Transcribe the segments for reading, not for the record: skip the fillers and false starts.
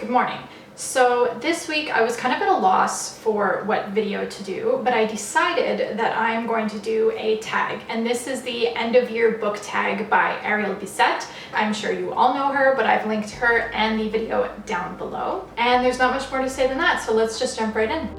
Good morning. So this week I was kind of at a loss for what video to do, but I decided that I'm going to do a tag, and this is the end of year book tag by Ariel Bissett. I'm sure you all know her, but I've linked her and the video down below. And there's not much more to say than that, so let's just jump right in.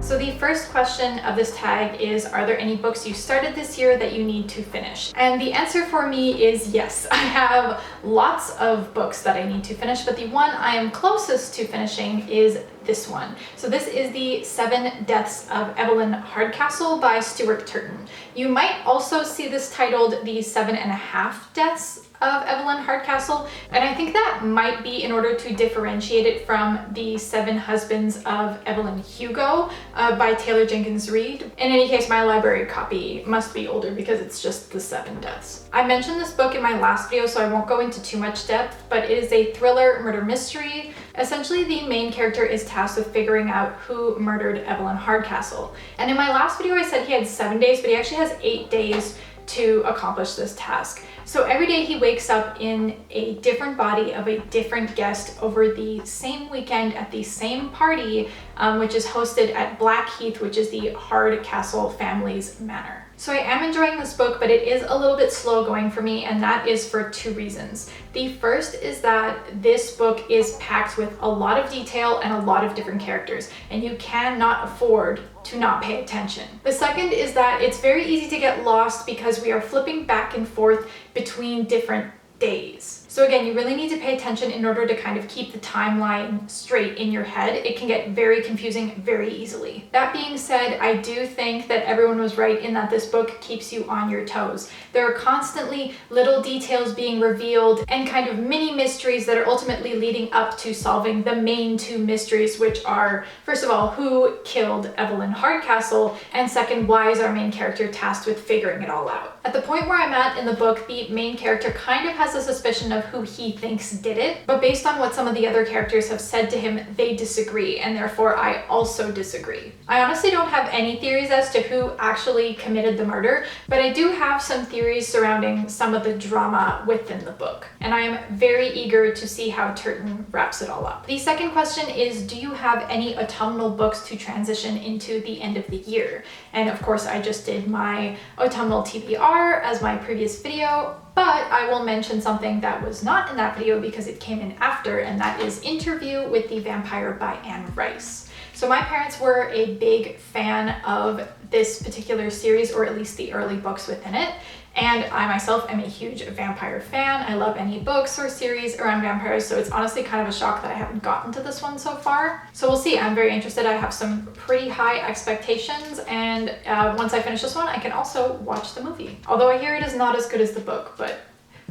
So the first question of this tag is, are there any books you started this year that you need to finish? And the answer for me is yes. I have lots of books that I need to finish, but the one I am closest to finishing is this one. So this is the 7 Deaths of Evelyn Hardcastle by Stuart Turton. You might also see this titled the 7.5 Deaths of Evelyn Hardcastle, and I think that might be in order to differentiate it from the 7 Husbands of Evelyn Hugo by Taylor Jenkins Reid. In any case, my library copy must be older because it's just the 7 deaths. I mentioned this book in my last video, so I won't go into too much depth, but it is a thriller murder mystery. Essentially, the main character is tasked with figuring out who murdered Evelyn Hardcastle. And in my last video, I said he had 7 days, but he actually has 8 days to accomplish this task. So every day he wakes up in a different body of a different guest over the same weekend at the same party, which is hosted at Blackheath, which is the Hardcastle family's manor. So I am enjoying this book, but it is a little bit slow going for me, and that is for 2 reasons. The first is that this book is packed with a lot of detail and a lot of different characters, and you cannot afford to not pay attention. The second is that it's very easy to get lost because we are flipping back and forth between different days. So again, you really need to pay attention in order to kind of keep the timeline straight in your head. It can get very confusing very easily. That being said, I do think that everyone was right in that this book keeps you on your toes. There are constantly little details being revealed and kind of mini mysteries that are ultimately leading up to solving the main 2 mysteries, which are, first of all, who killed Evelyn Hardcastle, and second, why is our main character tasked with figuring it all out. At the point where I'm at in the book, the main character kind of has a suspicion of who he thinks did it, but based on what some of the other characters have said to him, they disagree, and therefore I also disagree. I honestly don't have any theories as to who actually committed the murder, but I do have some theories surrounding some of the drama within the book, and I am very eager to see how Turton wraps it all up. The second question is, do you have any autumnal books to transition into the end of the year? And of course, I just did my autumnal TBR as my previous video, but I will mention something that was not in that video because it came in after, and that is Interview with the Vampire by Anne Rice. So my parents were a big fan of this particular series, or at least the early books within it. And I myself am a huge vampire fan. I love any books or series around vampires, so it's honestly kind of a shock that I haven't gotten to this one so far. So we'll see. I'm very interested. I have some pretty high expectations, and once I finish this one, I can also watch the movie. Although I hear it is not as good as the book, but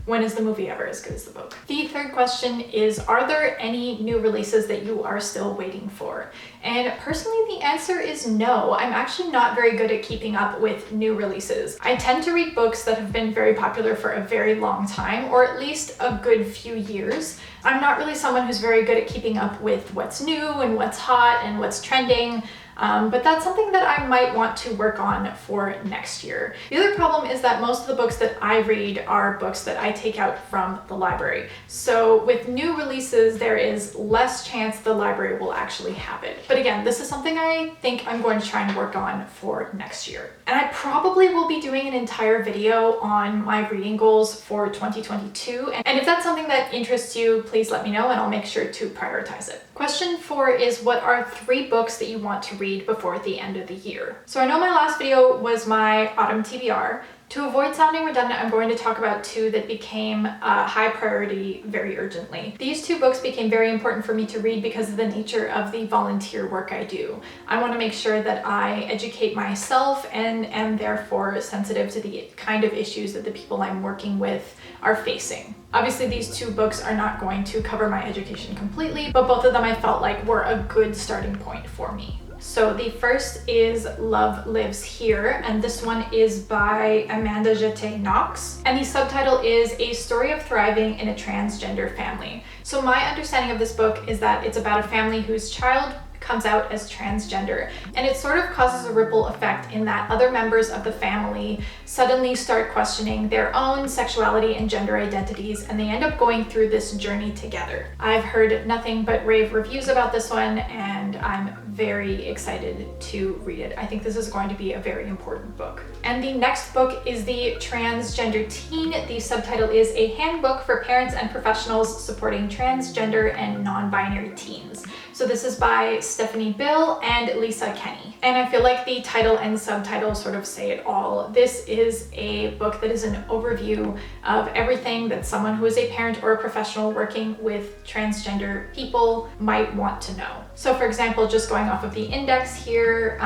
when is the movie ever as good as the book? The third question is, are there any new releases that you are still waiting for? And personally, the answer is no. I'm actually not very good at keeping up with new releases. I tend to read books that have been very popular for a very long time, or at least a good few years. I'm not really someone who's very good at keeping up with what's new and what's hot and what's trending. But that's something that I might want to work on for next year. The other problem is that most of the books that I read are books that I take out from the library. So with new releases, there is less chance the library will actually have it. But again, this is something I think I'm going to try and work on for next year. And I probably will be doing an entire video on my reading goals for 2022. And if that's something that interests you, please let me know and I'll make sure to prioritize it. Question 4 is, what are 3 books that you want to read before the end of the year? So I know my last video was my autumn TBR. To avoid sounding redundant, I'm going to talk about 2 that became high priority very urgently. These 2 books became very important for me to read because of the nature of the volunteer work I do. I want to make sure that I educate myself and am therefore sensitive to the kind of issues that the people I'm working with are facing. Obviously, these 2 books are not going to cover my education completely, but both of them I felt like were a good starting point for me. So the first is Love Lives Here, and this one is by Jette Knox, and the subtitle is A Story of Thriving in a Transgender Family. So my understanding of this book is that it's about a family whose child comes out as transgender. And it sort of causes a ripple effect in that other members of the family suddenly start questioning their own sexuality and gender identities, and they end up going through this journey together. I've heard nothing but rave reviews about this one, and I'm very excited to read it. I think this is going to be a very important book. And the next book is The Transgender Teen. The subtitle is A Handbook for Parents and Professionals Supporting Transgender and Non-Binary Teens. So this is by Stephanie Brill and Lisa Kenney. And I feel like the title and subtitle sort of say it all. This is a book that is an overview of everything that someone who is a parent or a professional working with transgender people might want to know. So for example, just going off of the index here,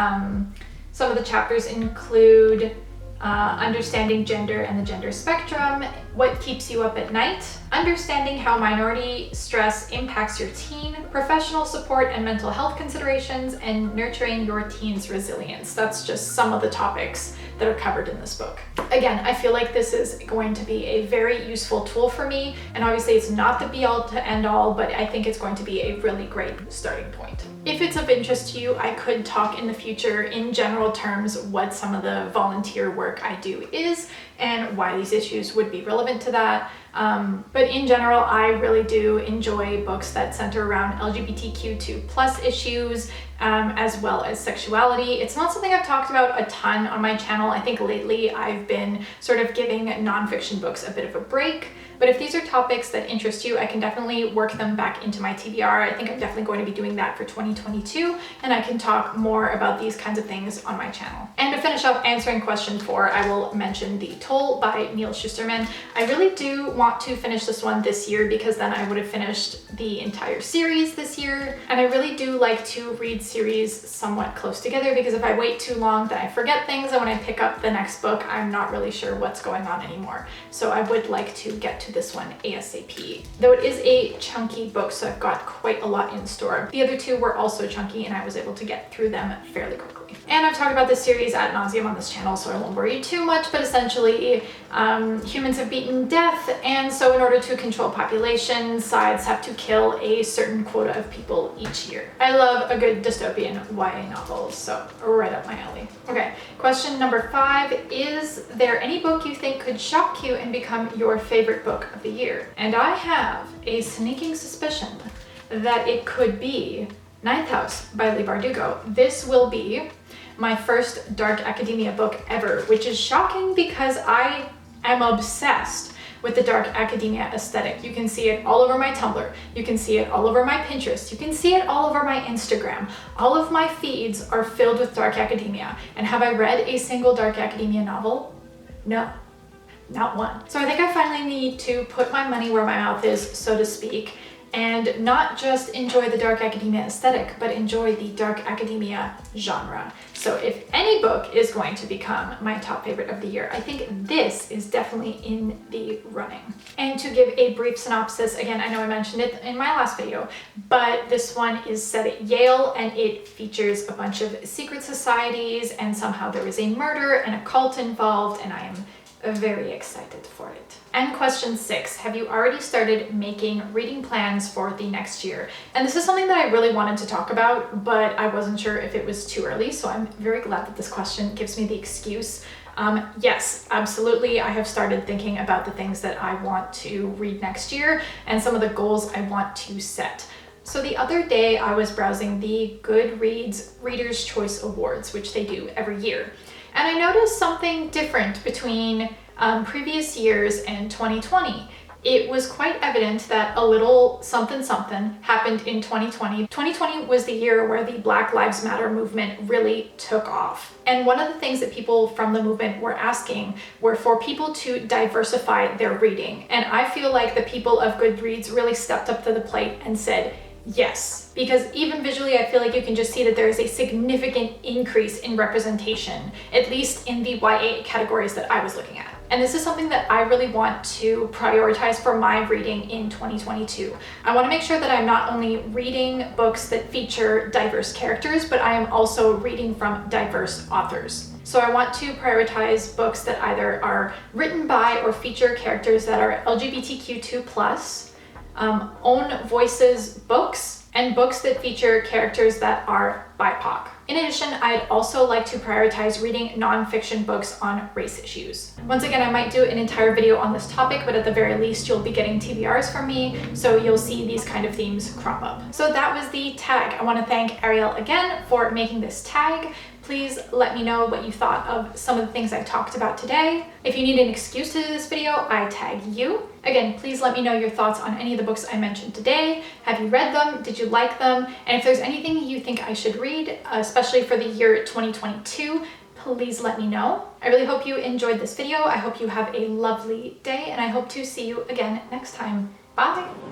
some of the chapters include understanding gender and the gender spectrum, what keeps you up at night, understanding how minority stress impacts your teen, professional support and mental health considerations, and nurturing your teen's resilience. That's just some of the topics that are covered in this book. Again, I feel like this is going to be a very useful tool for me, and obviously it's not the be all to end all, but I think it's going to be a really great starting point. If it's of interest to you, I could talk in the future in general terms what some of the volunteer work I do is and why these issues would be relevant to that. But in general, I really do enjoy books that center around LGBTQ2+ issues, as well as sexuality. It's not something I've talked about a ton on my channel. I think lately I've been sort of giving nonfiction books a bit of a break. But if these are topics that interest you, I can definitely work them back into my TBR. I think I'm definitely going to be doing that for 2022, and I can talk more about these kinds of things on my channel. And to finish up answering question 4, I will mention The Toll by Neal Shusterman. I really do want to finish this one this year because then I would have finished the entire series this year. And I really do like to read series somewhat close together, because if I wait too long, then I forget things, and when I pick up the next book, I'm not really sure what's going on anymore. So I would like to get to this one ASAP. Though it is a chunky book, so I've got quite a lot in store. The other two were also chunky, and I was able to get through them fairly quickly. And I've talked about this series ad nauseum on this channel, so I won't bore you too much, but essentially humans have beaten death, and so in order to control population, sides have to kill a certain quota of people each year. I love a good dystopian YA novel, so right up my alley. Okay, question number 5, is there any book you think could shock you and become your favorite book of the year? And I have a sneaking suspicion that it could be Ninth House by Leigh Bardugo. This will be my first dark academia book ever, which is shocking because I am obsessed with the dark academia aesthetic. You can see it all over my Tumblr. You can see it all over my Pinterest. You can see it all over my Instagram. All of my feeds are filled with dark academia. And have I read a single dark academia novel? No, not one. So I think I finally need to put my money where my mouth is, so to speak, and not just enjoy the dark academia aesthetic, but enjoy the dark academia genre. So if any book is going to become my top favorite of the year, I think this is definitely in the running. And to give a brief synopsis, again, I know I mentioned it in my last video, but this one is set at Yale, and it features a bunch of secret societies, and somehow there is a murder and a cult involved, and I am very excited for it. And question 6, have you already started making reading plans for the next year? And this is something that I really wanted to talk about, but I wasn't sure if it was too early, so I'm very glad that this question gives me the excuse. Yes, absolutely. I have started thinking about the things that I want to read next year and some of the goals I want to set. So the other day I was browsing the Goodreads Reader's Choice Awards, which they do every year. And I noticed something different between previous years and 2020. It was quite evident that a little something something happened in 2020. 2020 was the year where the Black Lives Matter movement really took off. And one of the things that people from the movement were asking were for people to diversify their reading. And I feel like the people of Goodreads really stepped up to the plate and said, yes, because even visually, I feel like you can just see that there is a significant increase in representation, at least in the YA categories that I was looking at. And this is something that I really want to prioritize for my reading in 2022. I want to make sure that I'm not only reading books that feature diverse characters, but I am also reading from diverse authors. So I want to prioritize books that either are written by or feature characters that are LGBTQ2+, own voices books, and books that feature characters that are BIPOC. In addition, I'd also like to prioritize reading nonfiction books on race issues. Once again, I might do an entire video on this topic, but at the very least, you'll be getting TBRs from me, so you'll see these kind of themes crop up. So that was the tag. I want to thank Ariel again for making this tag. Please let me know what you thought of some of the things I talked about today. If you need an excuse to do this video, I tag you. Again, please let me know your thoughts on any of the books I mentioned today. Have you read them? Did you like them? And if there's anything you think I should read, especially for the year 2022, please let me know. I really hope you enjoyed this video. I hope you have a lovely day, and I hope to see you again next time. Bye!